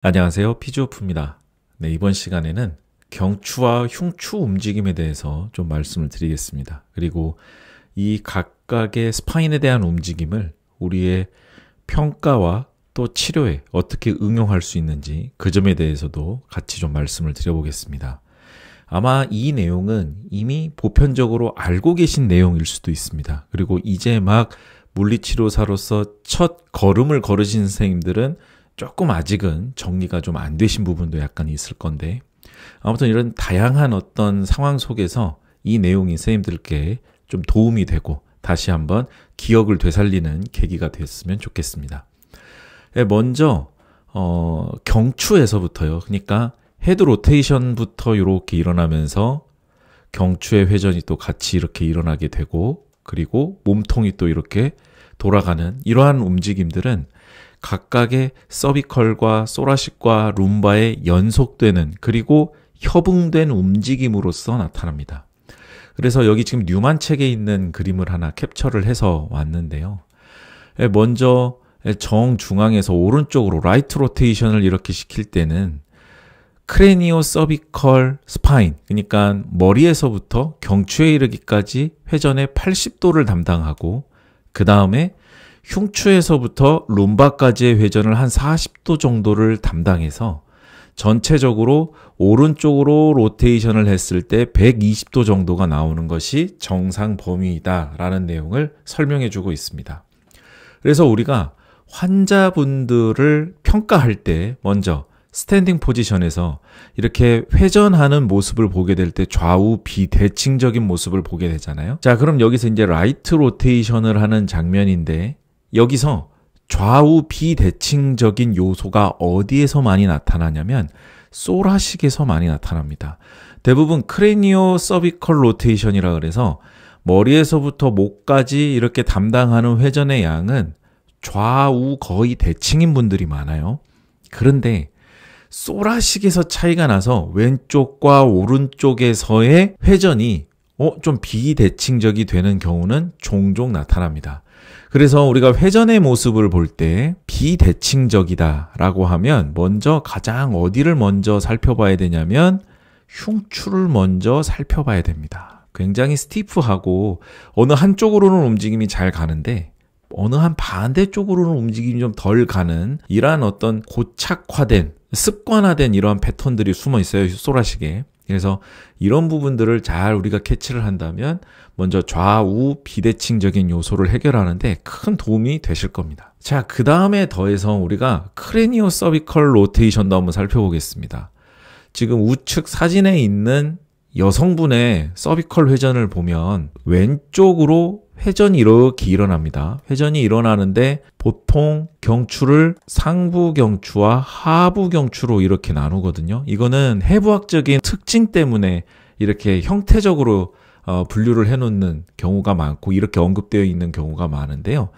안녕하세요. 피지오프입니다. 네, 이번 시간에는 경추와 흉추 움직임에 대해서 좀 말씀을 드리겠습니다. 그리고 이 각각의 스파인에 대한 움직임을 우리의 평가와 또 치료에 어떻게 응용할 수 있는지 그 점에 대해서도 같이 좀 말씀을 드려보겠습니다. 아마 이 내용은 이미 보편적으로 알고 계신 내용일 수도 있습니다. 그리고 이제 막 물리치료사로서 첫 걸음을 걸으신 선생님들은 조금 아직은 정리가 좀 안 되신 부분도 약간 있을 건데, 아무튼 이런 다양한 어떤 상황 속에서 이 내용이 선생님들께 좀 도움이 되고 다시 한번 기억을 되살리는 계기가 됐으면 좋겠습니다. 먼저 경추에서부터요. 그러니까 헤드 로테이션부터 이렇게 일어나면서 경추의 회전이 또 같이 이렇게 일어나게 되고, 그리고 몸통이 또 이렇게 돌아가는 이러한 움직임들은 각각의 서비컬과 소라식과 룸바의 연속되는 그리고 협응된 움직임으로서 나타납니다. 그래서 여기 지금 뉴만 책에 있는 그림을 하나 캡처를 해서 왔는데요. 먼저 정중앙에서 오른쪽으로 라이트 로테이션을 이렇게 시킬 때는 크레니오 서비컬 스파인, 그러니까 머리에서부터 경추에 이르기까지 회전의 80도를 담당하고, 그 다음에 흉추에서부터 룸바까지의 회전을 한 40도 정도를 담당해서 전체적으로 오른쪽으로 로테이션을 했을 때 120도 정도가 나오는 것이 정상 범위이다라는 내용을 설명해 주고 있습니다. 그래서 우리가 환자분들을 평가할 때 먼저 스탠딩 포지션에서 이렇게 회전하는 모습을 보게 될 때 좌우 비대칭적인 모습을 보게 되잖아요. 자, 그럼 여기서 이제 라이트 로테이션을 하는 장면인데, 여기서 좌우 비대칭적인 요소가 어디에서 많이 나타나냐면 소라식에서 많이 나타납니다. 대부분 크레니오 서비컬 로테이션이라 그래서 머리에서부터 목까지 이렇게 담당하는 회전의 양은 좌우 거의 대칭인 분들이 많아요. 그런데 소라식에서 차이가 나서 왼쪽과 오른쪽에서의 회전이 좀 비대칭적이 되는 경우는 종종 나타납니다. 그래서 우리가 회전의 모습을 볼 때 비대칭적이다라고 하면 먼저 가장 어디를 먼저 살펴봐야 되냐면 흉추를 먼저 살펴봐야 됩니다. 굉장히 스티프하고 어느 한쪽으로는 움직임이 잘 가는데 어느 한 반대쪽으로는 움직임이 좀 덜 가는 이러한 어떤 고착화된 습관화된 이러한 패턴들이 숨어 있어요, 소라식에. 그래서 이런 부분들을 잘 우리가 캐치를 한다면 먼저 좌우 비대칭적인 요소를 해결하는데 큰 도움이 되실 겁니다. 자, 그 다음에 더해서 우리가 크레니오 서비컬 로테이션도 한번 살펴보겠습니다. 지금 우측 사진에 있는 여성분의 서비컬 회전을 보면 왼쪽으로 회전이 이렇게 일어납니다. 회전이 일어나는데 보통 경추를 상부 경추와 하부 경추로 이렇게 나누거든요. 이거는 해부학적인 특징 때문에 이렇게 형태적으로 분류를 해놓는 경우가 많고 이렇게 언급되어 있는 경우가 많은데요.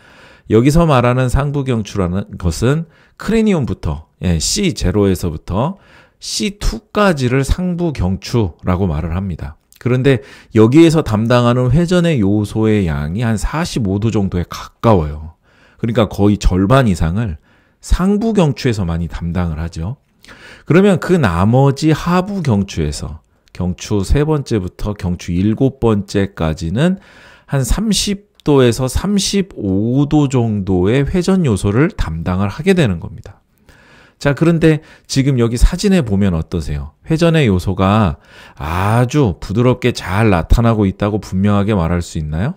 여기서 말하는 상부 경추라는 것은 크레니움부터 C0에서부터 C2까지를 상부 경추라고 말을 합니다. 그런데 여기에서 담당하는 회전의 요소의 양이 한 45도 정도에 가까워요. 그러니까 거의 절반 이상을 상부 경추에서 많이 담당을 하죠. 그러면 그 나머지 하부 경추에서 경추 3번째부터 경추 7번째까지는 한 30도에서 35도 정도의 회전 요소를 담당을 하게 되는 겁니다. 자, 그런데 지금 여기 사진에 보면 어떠세요? 회전의 요소가 아주 부드럽게 잘 나타나고 있다고 분명하게 말할 수 있나요?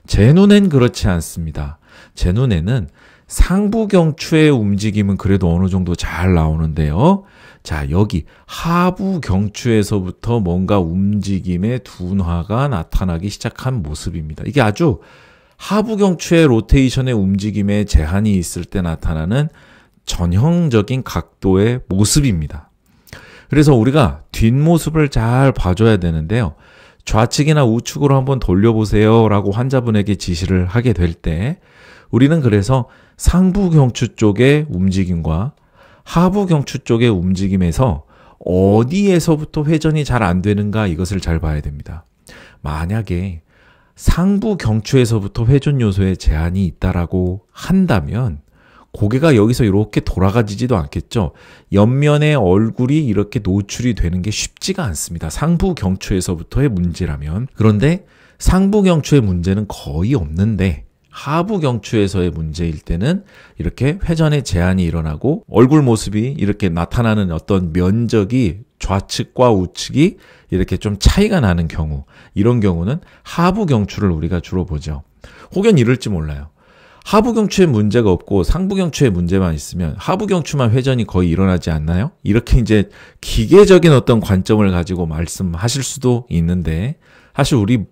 제 눈엔 그렇지 않습니다. 제 눈에는 상부 경추의 움직임은 그래도 어느 정도 잘 나오는데요. 자, 여기 하부 경추에서부터 뭔가 움직임의 둔화가 나타나기 시작한 모습입니다. 이게 아주 하부 경추의 로테이션의 움직임에 제한이 있을 때 나타나는 전형적인 각도의 모습입니다. 그래서 우리가 뒷모습을 잘 봐줘야 되는데요. 좌측이나 우측으로 한번 돌려보세요 라고 환자분에게 지시를 하게 될 때 우리는 그래서 상부 경추 쪽의 움직임과 하부 경추 쪽의 움직임에서 어디에서부터 회전이 잘 안 되는가 이것을 잘 봐야 됩니다. 만약에 상부 경추에서부터 회전 요소에 제한이 있다라고 한다면 고개가 여기서 이렇게 돌아가지지도 않겠죠. 옆면에 얼굴이 이렇게 노출이 되는 게 쉽지가 않습니다. 상부 경추에서부터의 문제라면. 그런데 상부 경추의 문제는 거의 없는데 하부 경추에서의 문제일 때는 이렇게 회전의 제한이 일어나고 얼굴 모습이 이렇게 나타나는 어떤 면적이 좌측과 우측이 이렇게 좀 차이가 나는 경우, 이런 경우는 하부 경추를 우리가 주로 보죠. 혹은 이럴지 몰라요. 하부 경추에 문제가 없고 상부 경추에 문제만 있으면 하부 경추만 회전이 거의 일어나지 않나요? 이렇게 이제 기계적인 어떤 관점을 가지고 말씀하실 수도 있는데, 사실 우리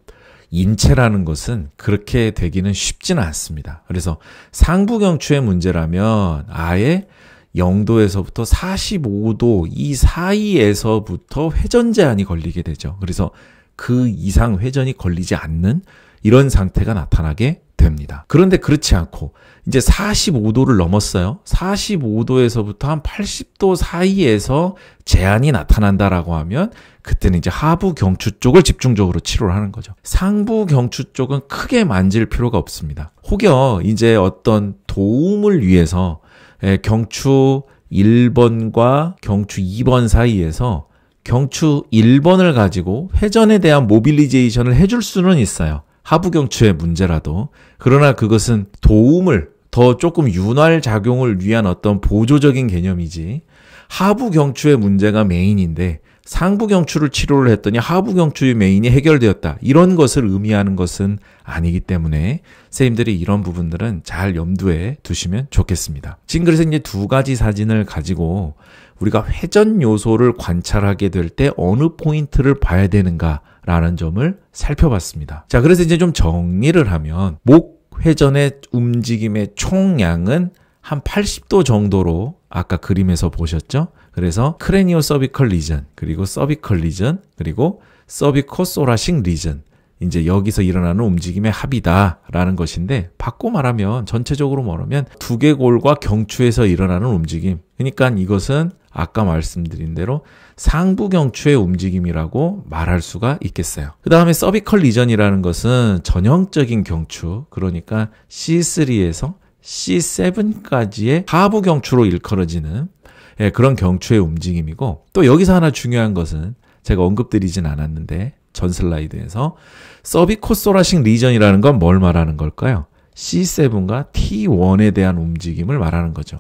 인체라는 것은 그렇게 되기는 쉽지는 않습니다. 그래서 상부 경추의 문제라면 아예 0도에서부터 45도 이 사이에서부터 회전 제한이 걸리게 되죠. 그래서 그 이상 회전이 걸리지 않는 이런 상태가 나타나게 됩니다. 그런데 그렇지 않고 이제 45도를 넘었어요. 45도에서부터 한 80도 사이에서 제한이 나타난다라고 하면 그때는 이제 하부 경추 쪽을 집중적으로 치료를 하는 거죠. 상부 경추 쪽은 크게 만질 필요가 없습니다. 혹여 이제 어떤 도움을 위해서 경추 1번과 경추 2번 사이에서 경추 1번을 가지고 회전에 대한 모빌리제이션을 해줄 수는 있어요. 하부 경추의 문제라도. 그러나 그것은 도움을 더 조금 윤활 작용을 위한 어떤 보조적인 개념이지, 하부 경추의 문제가 메인인데 상부 경추를 치료를 했더니 하부 경추의 메인이 해결되었다, 이런 것을 의미하는 것은 아니기 때문에 선생님들이 이런 부분들은 잘 염두에 두시면 좋겠습니다. 지금 그래서 이제 두 가지 사진을 가지고 우리가 회전 요소를 관찰하게 될 때 어느 포인트를 봐야 되는가라는 점을 살펴봤습니다. 자, 그래서 이제 좀 정리를 하면 목 회전의 움직임의 총량은 한 80도 정도로 아까 그림에서 보셨죠? 그래서 크레니오 서비컬 리전, 그리고 서비컬 리전, 그리고 서비코 소라식 리전, 이제 여기서 일어나는 움직임의 합이다라는 것인데, 바꿔 말하면 전체적으로 말하면 두개골과 경추에서 일어나는 움직임, 그러니까 이것은 아까 말씀드린 대로 상부 경추의 움직임이라고 말할 수가 있겠어요. 그 다음에 서비컬 리전이라는 것은 전형적인 경추, 그러니까 C3에서 C7까지의 하부 경추로 일컬어지는 그런 경추의 움직임이고, 또 여기서 하나 중요한 것은 제가 언급드리진 않았는데 전 슬라이드에서 서비코소라식 리전이라는 건 뭘 말하는 걸까요? C7과 T1에 대한 움직임을 말하는 거죠.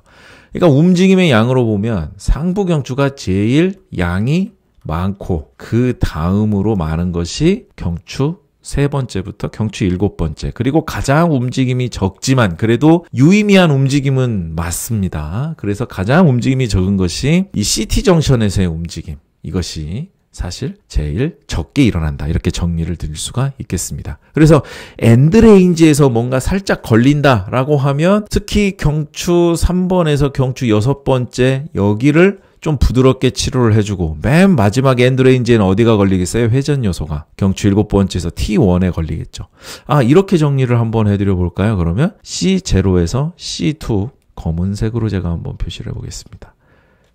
그러니까 움직임의 양으로 보면 상부 경추가 제일 양이 많고 그 다음으로 많은 것이 경추 세 번째부터 경추 일곱 번째, 그리고 가장 움직임이 적지만 그래도 유의미한 움직임은 맞습니다. 그래서 가장 움직임이 적은 것이 이 CT 정션에서의 움직임, 이것이 사실 제일 적게 일어난다, 이렇게 정리를 드릴 수가 있겠습니다. 그래서 엔드레인지에서 뭔가 살짝 걸린다라고 하면 특히 경추 3번에서 경추 6번째 여기를 좀 부드럽게 치료를 해주고, 맨 마지막에 엔드레인지에는 어디가 걸리겠어요? 회전 요소가 경추 7번째에서 T1에 걸리겠죠. 이렇게 정리를 한번 해드려 볼까요? 그러면 C0에서 C2, 검은색으로 제가 한번 표시를 해보겠습니다.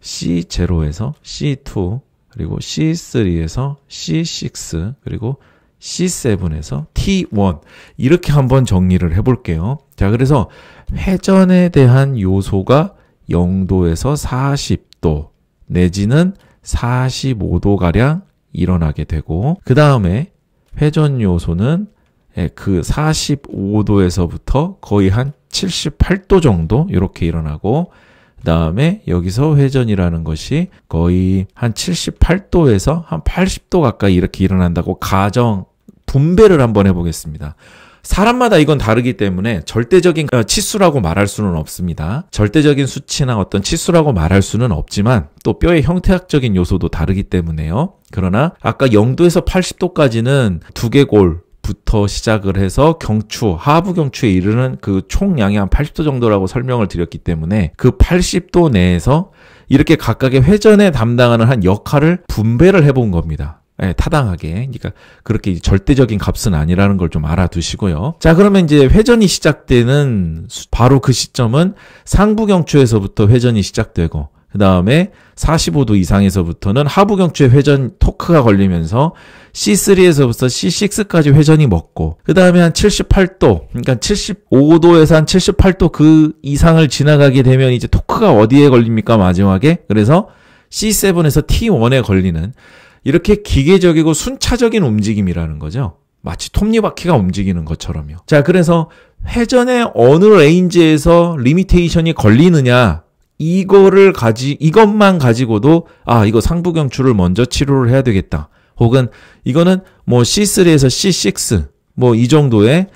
C0에서 C2, 그리고 C3에서 C6, 그리고 C7에서 T1, 이렇게 한번 정리를 해볼게요. 자, 그래서 회전에 대한 요소가 0도에서 40도 내지는 45도가량 일어나게 되고, 그 다음에 회전 요소는 그 45도에서부터 거의 한 78도 정도 이렇게 일어나고, 그 다음에 여기서 회전이라는 것이 거의 한 78도에서 한 80도 가까이 이렇게 일어난다고 가정 분배를 한번 해보겠습니다. 사람마다 이건 다르기 때문에 절대적인 치수라고 말할 수는 없습니다. 절대적인 수치나 어떤 치수라고 말할 수는 없지만 또 뼈의 형태학적인 요소도 다르기 때문에요. 그러나 아까 0도에서 80도까지는 두개골부터 시작을 해서 경추, 하부 경추에 이르는 그 총량이 한 80도 정도라고 설명을 드렸기 때문에 그 80도 내에서 이렇게 각각의 회전에 담당하는 한 역할을 분배를 해본 겁니다. 타당하게. 그러니까 그렇게 절대적인 값은 아니라는 걸 좀 알아두시고요. 자, 그러면 이제 회전이 시작되는 바로 그 시점은 상부 경추에서부터 회전이 시작되고, 그 다음에 45도 이상에서부터는 하부 경추에 회전 토크가 걸리면서 C3에서부터 C6까지 회전이 먹고, 그 다음에 한 78도, 그러니까 75도에서 한 78도 그 이상을 지나가게 되면 이제 토크가 어디에 걸립니까? 마지막에. 그래서 C7에서 T1에 걸리는 이렇게 기계적이고 순차적인 움직임이라는 거죠. 마치 톱니바퀴가 움직이는 것처럼요. 자, 그래서 회전의 어느 레인지에서 리미테이션이 걸리느냐, 이것만 가지고도 이거 상부 경추를 먼저 치료를 해야 되겠다. 혹은 이거는 뭐 C3에서 C6 뭐 이 정도의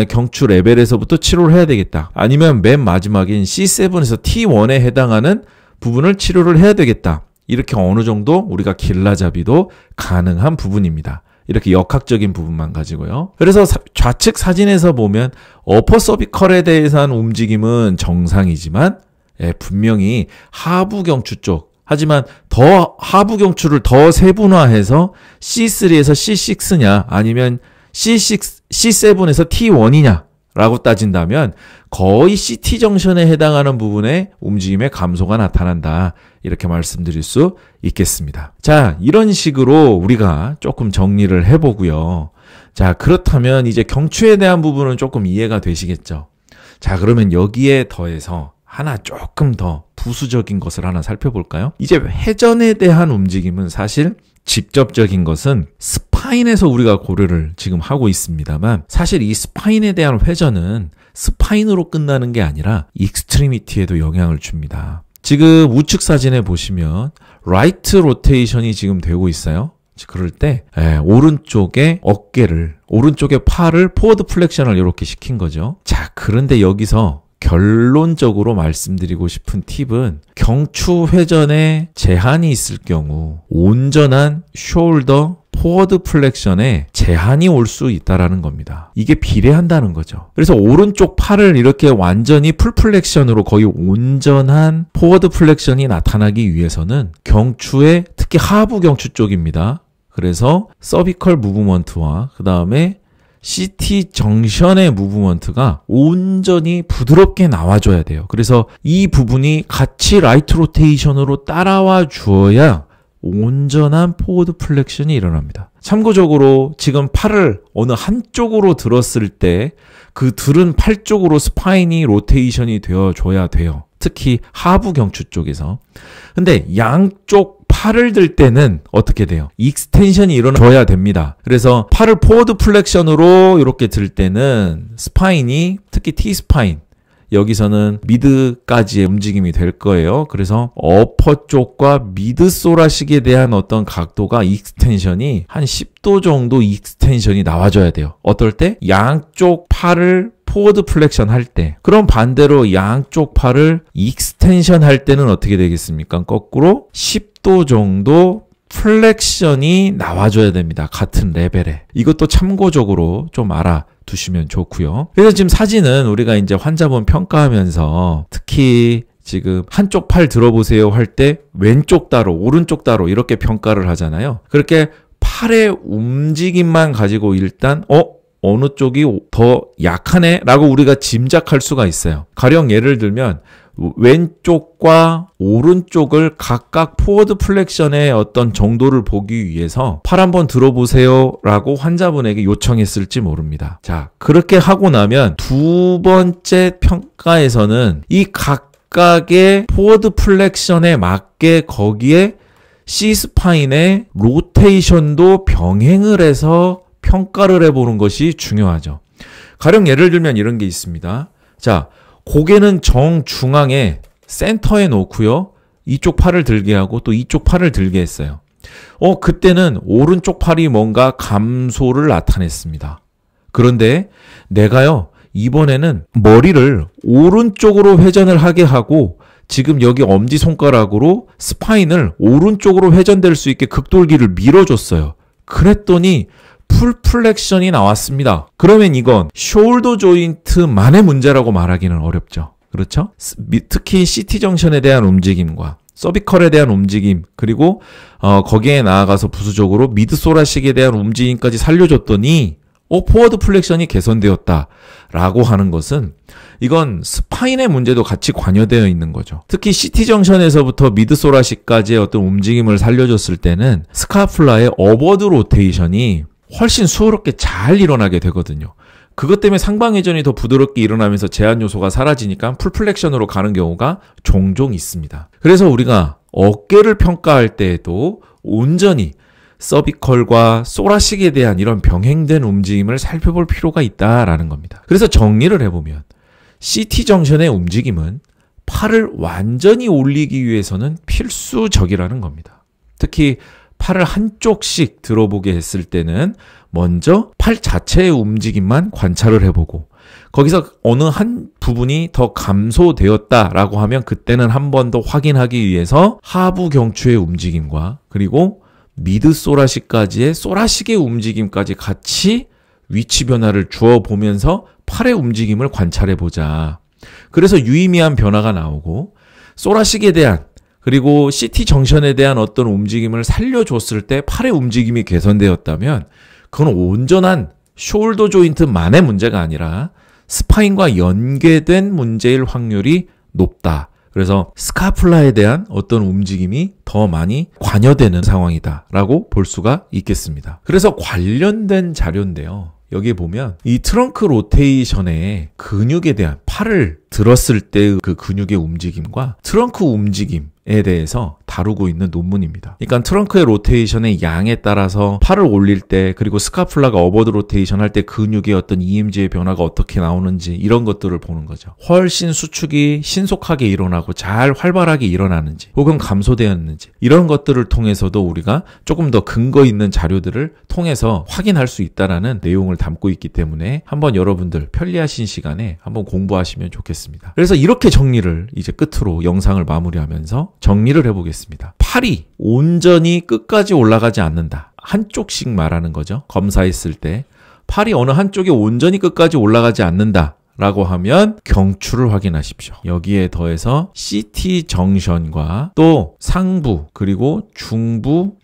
경추 레벨에서부터 치료를 해야 되겠다. 아니면 맨 마지막인 C7에서 T1에 해당하는 부분을 치료를 해야 되겠다. 이렇게 어느 정도 우리가 길라잡이도 가능한 부분입니다. 이렇게 역학적인 부분만 가지고요. 그래서 좌측 사진에서 보면 어퍼 서비컬에 대해서한 움직임은 정상이지만 분명히 하부 경추 쪽, 하지만 더 하부 경추를 더 세분화해서 C3에서 C6냐 아니면 C7에서 T1이냐 라고 따진다면 거의 CT 정션에 해당하는 부분의 움직임의 감소가 나타난다. 이렇게 말씀드릴 수 있겠습니다. 자, 이런 식으로 우리가 조금 정리를 해보고요. 자, 그렇다면 이제 경추에 대한 부분은 조금 이해가 되시겠죠? 자, 그러면 여기에 더해서 하나 조금 더 부수적인 것을 하나 살펴볼까요? 이제 회전에 대한 움직임은 사실 직접적인 것은 스파인에서 우리가 고려를 지금 하고 있습니다만, 사실 이 스파인에 대한 회전은 스파인으로 끝나는 게 아니라 익스트리미티에도 영향을 줍니다. 지금 우측 사진에 보시면 라이트 로테이션이 지금 되고 있어요. 그럴 때 오른쪽에 오른쪽에 팔을 포워드 플렉션을 이렇게 시킨 거죠. 자, 그런데 여기서 결론적으로 말씀드리고 싶은 팁은 경추 회전에 제한이 있을 경우 온전한 숄더 포워드 플렉션에 제한이 올 수 있다라는 겁니다. 이게 비례한다는 거죠. 그래서 오른쪽 팔을 이렇게 완전히 풀 플렉션으로 거의 온전한 포워드 플렉션이 나타나기 위해서는 경추의 특히 하부 경추 쪽입니다. 그래서 서비컬 무브먼트와 그 다음에 CT 정션의 무브먼트가 온전히 부드럽게 나와줘야 돼요. 그래서 이 부분이 같이 라이트 로테이션으로 따라와 주어야 온전한 포워드 플렉션이 일어납니다. 참고적으로 지금 팔을 어느 한쪽으로 들었을 때 그 들은 팔 쪽으로 스파인이 로테이션이 되어줘야 돼요. 특히 하부 경추 쪽에서. 근데 양쪽 팔을 들 때는 어떻게 돼요? 익스텐션이 일어나줘야 됩니다. 그래서 팔을 포워드 플렉션으로 이렇게 들 때는 스파인이, 특히 T스파인, 여기서는 미드까지의 움직임이 될 거예요. 그래서 어퍼 쪽과 미드 소라식에 대한 어떤 각도가 익스텐션이 한 10도 정도 익스텐션이 나와줘야 돼요. 어떨 때? 양쪽 팔을 포워드 플렉션 할 때. 그럼 반대로 양쪽 팔을 익스텐션 할 때는 어떻게 되겠습니까? 거꾸로 10도 정도 플렉션이 나와줘야 됩니다. 같은 레벨에. 이것도 참고적으로 좀 알아두시면 좋고요. 그래서 지금 사진은 우리가 이제 환자분 평가하면서 특히 지금 한쪽 팔 들어보세요 할 때 왼쪽 따로 오른쪽 따로 이렇게 평가를 하잖아요. 그렇게 팔의 움직임만 가지고 일단 어느 쪽이 더 약하네 라고 우리가 짐작할 수가 있어요. 가령 예를 들면 왼쪽과 오른쪽을 각각 포워드 플렉션의 어떤 정도를 보기 위해서 팔 한번 들어보세요 라고 환자분에게 요청했을지 모릅니다. 자, 그렇게 하고 나면 두 번째 평가에서는 이 각각의 포워드 플렉션에 맞게 거기에 C스파인의 로테이션도 병행을 해서 평가를 해보는 것이 중요하죠. 가령 예를 들면 이런 게 있습니다. 자, 고개는 정중앙에 센터에 놓고요. 이쪽 팔을 들게 하고 또 이쪽 팔을 들게 했어요. 그때는 오른쪽 팔이 뭔가 감소를 나타냈습니다. 그런데 내가요, 이번에는 머리를 오른쪽으로 회전을 하게 하고 지금 여기 엄지손가락으로 스파인을 오른쪽으로 회전될 수 있게 극돌기를 밀어줬어요. 그랬더니 풀 플렉션이 나왔습니다. 그러면 이건 숄더 조인트만의 문제라고 말하기는 어렵죠. 그렇죠? 특히 CT 정션에 대한 움직임과 서비컬에 대한 움직임, 그리고 거기에 나아가서 부수적으로 미드소라식에 대한 움직임까지 살려줬더니 포워드 플렉션이 개선되었다라고 하는 것은 이건 스파인의 문제도 같이 관여되어 있는 거죠. 특히 CT 정션에서부터 미드 소라시까지의 어떤 움직임을 살려줬을 때는 스카플라의 어버드 로테이션이 훨씬 수월하게 잘 일어나게 되거든요. 그것 때문에 상방회전이 더 부드럽게 일어나면서 제한 요소가 사라지니까 풀플렉션으로 가는 경우가 종종 있습니다. 그래서 우리가 어깨를 평가할 때에도 온전히 서비컬과 소라식에 대한 이런 병행된 움직임을 살펴볼 필요가 있다라는 겁니다. 그래서 정리를 해보면 CT 정션의 움직임은 팔을 완전히 올리기 위해서는 필수적이라는 겁니다. 특히 팔을 한쪽씩 들어보게 했을 때는 먼저 팔 자체의 움직임만 관찰을 해보고 거기서 어느 한 부분이 더 감소되었다라고 하면 그때는 한 번 더 확인하기 위해서 하부 경추의 움직임과 그리고 미드 소라식까지의 소라식의 움직임까지 같이 위치 변화를 주어 보면서 팔의 움직임을 관찰해보자. 그래서 유의미한 변화가 나오고 소라식에 대한 그리고 CT 정션에 대한 어떤 움직임을 살려줬을 때 팔의 움직임이 개선되었다면 그건 온전한 숄더 조인트만의 문제가 아니라 스파인과 연계된 문제일 확률이 높다. 그래서 스카플라에 대한 어떤 움직임이 더 많이 관여되는 상황이다라고 볼 수가 있겠습니다. 그래서 관련된 자료인데요. 여기 보면 이 트렁크 로테이션의 근육에 대한 팔을 들었을 때 그 근육의 움직임과 트렁크 움직임에 대해서 다루고 있는 논문입니다. 그러니까 트렁크의 로테이션의 양에 따라서 팔을 올릴 때 그리고 스카플라가 어버드 로테이션 할 때 근육의 어떤 EMG의 변화가 어떻게 나오는지 이런 것들을 보는 거죠. 훨씬 수축이 신속하게 일어나고 잘 활발하게 일어나는지 혹은 감소되었는지 이런 것들을 통해서도 우리가 조금 더 근거 있는 자료들을 통해서 확인할 수 있다라는 내용을 담고 있기 때문에 한번 여러분들 편리하신 시간에 한번 공부하시면 좋겠습니다. 그래서 이렇게 정리를 이제 끝으로 영상을 마무리하면서 정리를 해보겠습니다. 팔이 온전히 끝까지 올라가지 않는다. 한쪽씩 말하는 거죠. 검사했을 때 팔이 어느 한쪽에 온전히 끝까지 올라가지 않는다. 라고 하면 경추를 확인하십시오. 여기에 더해서 CT 정션과 또 상부 그리고 중부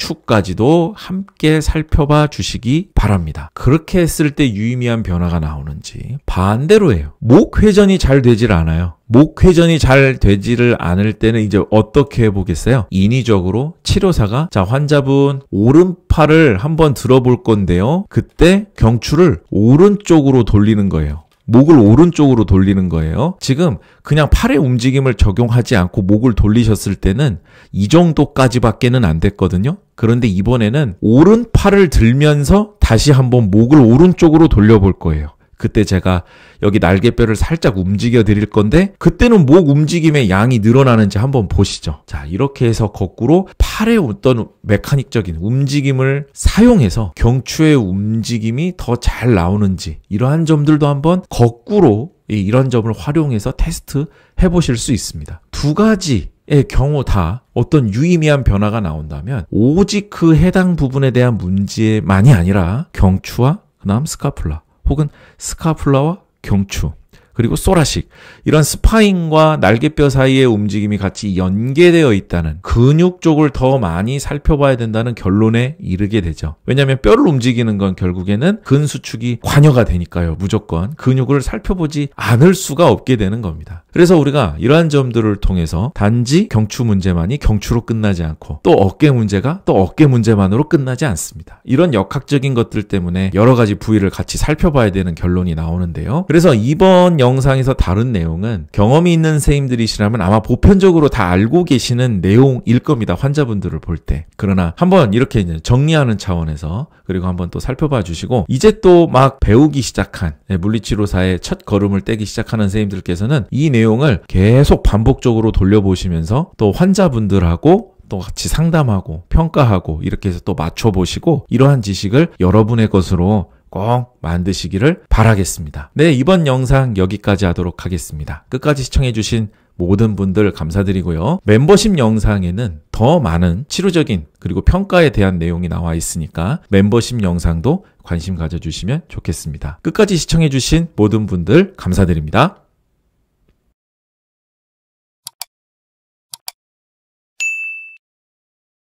흉추까지도 함께 살펴봐 주시기 바랍니다. 그렇게 했을 때 유의미한 변화가 나오는지 반대로 해요. 목 회전이 잘 되질 않아요. 목 회전이 잘 되지를 않을 때는 이제 어떻게 해보겠어요? 인위적으로 치료사가 자 환자분 오른팔을 한번 들어볼 건데요. 그때 경추를 오른쪽으로 돌리는 거예요. 목을 오른쪽으로 돌리는 거예요. 지금 그냥 팔의 움직임을 적용하지 않고 목을 돌리셨을 때는 이 정도까지밖에는 안 됐거든요. 그런데 이번에는 오른팔을 들면서 다시 한번 목을 오른쪽으로 돌려볼 거예요. 그때 제가 여기 날개뼈를 살짝 움직여 드릴 건데 그때는 목 움직임의 양이 늘어나는지 한번 보시죠. 자, 이렇게 해서 거꾸로 팔의 어떤 메카닉적인 움직임을 사용해서 경추의 움직임이 더 잘 나오는지 이러한 점들도 한번 거꾸로 이런 점을 활용해서 테스트 해보실 수 있습니다. 두 가지의 경우 다 어떤 유의미한 변화가 나온다면 오직 그 해당 부분에 대한 문제만이 아니라 경추와 그다음 스카플라 혹은 스카플라와 경추 그리고 소라식 이런 스파인과 날개뼈 사이의 움직임이 같이 연계되어 있다는 근육 쪽을 더 많이 살펴봐야 된다는 결론에 이르게 되죠. 왜냐하면 뼈를 움직이는 건 결국에는 근수축이 관여가 되니까요. 무조건 근육을 살펴보지 않을 수가 없게 되는 겁니다. 그래서 우리가 이러한 점들을 통해서 단지 경추 문제만이 경추로 끝나지 않고 또 어깨 문제가 또 어깨 문제만으로 끝나지 않습니다. 이런 역학적인 것들 때문에 여러 가지 부위를 같이 살펴봐야 되는 결론이 나오는데요. 그래서 이번 영상에서 다룬 내용은 경험이 있는 선생님들이시라면 아마 보편적으로 다 알고 계시는 내용일 겁니다. 환자분들을 볼 때. 그러나 한번 이렇게 이제 정리하는 차원에서 그리고 한번 또 살펴봐 주시고 이제 또 막 배우기 시작한 물리치료사의 첫 걸음을 떼기 시작하는 선생님들께서는 이 내용을 계속 반복적으로 돌려보시면서 또 환자분들하고 또 같이 상담하고 평가하고 이렇게 해서 또 맞춰보시고 이러한 지식을 여러분의 것으로 꼭 만드시기를 바라겠습니다. 네, 이번 영상 여기까지 하도록 하겠습니다. 끝까지 시청해주신 모든 분들 감사드리고요. 멤버십 영상에는 더 많은 치료적인 그리고 평가에 대한 내용이 나와 있으니까 멤버십 영상도 관심 가져주시면 좋겠습니다. 끝까지 시청해주신 모든 분들 감사드립니다.